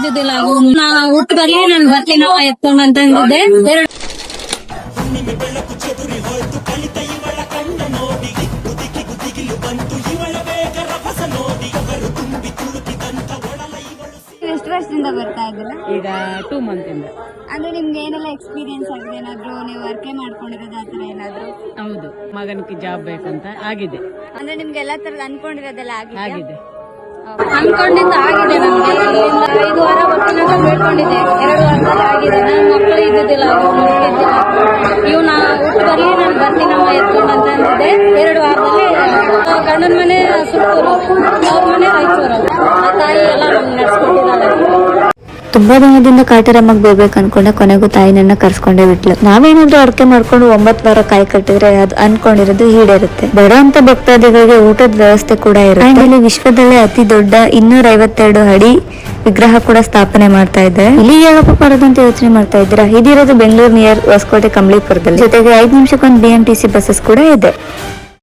ಇದ್ದಿದ್ದಿಲ್ಲ. ಹುಟ್ಟುವಾಗಲೇ ನಾನು ಬರ್ತೀನವ ಎತ್ಕೊಂಡು ಅಂತ ಅಂದಿದ್ದೆ. ಎಷ್ಟು ವರ್ಷದಿಂದ ಬರ್ತಾ ಇದ್ದೀರಾ? ಈಗ 2 months ಇಂದ. ಅಂದ್ರೆ ನಿಮ್ಗೆ ಏನೆಲ್ಲ ಎಕ್ಸ್ಪೀರಿಯನ್ಸ್ ಆಗಿದೆ? ಏನಾದ್ರು ನೀವು ವರ್ಕೆ ಮಾಡ್ಕೊಂಡಿರೋದು ಆತರ ಏನಾದ್ರು? ಹೌದು, ಮಗನಿಗೆ ಜಾಬ್ ಬೇಕಂತ ಆಗಿದೆ. ಅಂದ್ರೆ ನಿಮ್ಗೆ ಎಲ್ಲಾ ತರದ ಅನ್ಕೊಂಡಿರೋದೆಲ್ಲ ಆಗಿದೆ. ಅನ್ಕೊಂಡಿದ್ದ ಆಗಿದೆ. ನಮ್ಗೆ ಇಲ್ಲಿಂದ 5 ವಾರ ಬರ್ತೀನಿ ಅಂತ ಬೇಡ್ಕೊಂಡಿದ್ದೆ. 2 ವಾರದಲ್ಲಿ ಆಗಿದೆ. ನನ್ನ ಮಕ್ಕಳು ಇದ್ದಿದ್ದಿಲ್ಲ, ಇವನ ಹುಟ್ಟುವಾಗಲೇ ನಾನು ಬರ್ತೀನವ ಎತ್ಕೊಂಡು ಅಂತ ಅಂದಿದ್ದೆ. 2 ವಾರದಲ್ಲಿ ಗಂಡನ ಮನೆ ಸುತ್ತೂರು, ಅವ್ರ ಮನೆ ರಾಯಚೂರು. ಆ ತಾಯಿ ಎಲ್ಲ ನಮ್ಗೆ ನಡೆಸ್ಕೊಟ್ಟಿದ್ದಾಳೆ. ತುಂಬಾ ದಿನದಿಂದ ಕಾಟರಮ್ಮಗೆ ಬರ್ಬೇಕು ಅನ್ಕೊಂಡೆ, ಕೊನೆಗೂ ತಾಯಿ ನನ್ನ ಕರ್ಸ್ಕೊಂಡೇ ಬಿಟ್ಲು. ನಾವೇನಾದ್ರೂ ಅರ್ಕೆ ಮಾಡ್ಕೊಂಡು 9 ವಾರ ಕಾಯಿ ಕಟ್ಟಿದ್ರೆ ಅದು ಅನ್ಕೊಂಡಿರೋದು ಈಡೇರುತ್ತೆ. ಬಡ ಅಂತ ಭಕ್ತಾದಿಗಳಿಗೆ ಊಟದ ವ್ಯವಸ್ಥೆ ಕೂಡ ಇರುತ್ತೆ. ಇಲ್ಲಿ ವಿಶ್ವದಲ್ಲೇ ಅತಿ ದೊಡ್ಡ 252 ಅಡಿ ವಿಗ್ರಹ ಕೂಡ ಸ್ಥಾಪನೆ ಮಾಡ್ತಾ ಇದ್ದಾರೆ. ಇಲ್ಲಿ ಯಾವಪ್ಪ ಬರೋದಂತ ಯೋಚನೆ ಮಾಡ್ತಾ ಇದ್ದೀರಾ? ಇದಿರೋದು ಬೆಂಗಳೂರು ನಿಯರ್ ಹೊಸಕೋಟೆ ಕಂಬಳಿಪುರದಲ್ಲಿ. ಜೊತೆಗೆ 5 ನಿಮಿಷಕ್ಕೊಂದು BMTC ಬಸ್ಸಸ್ ಕೂಡ ಇದೆ.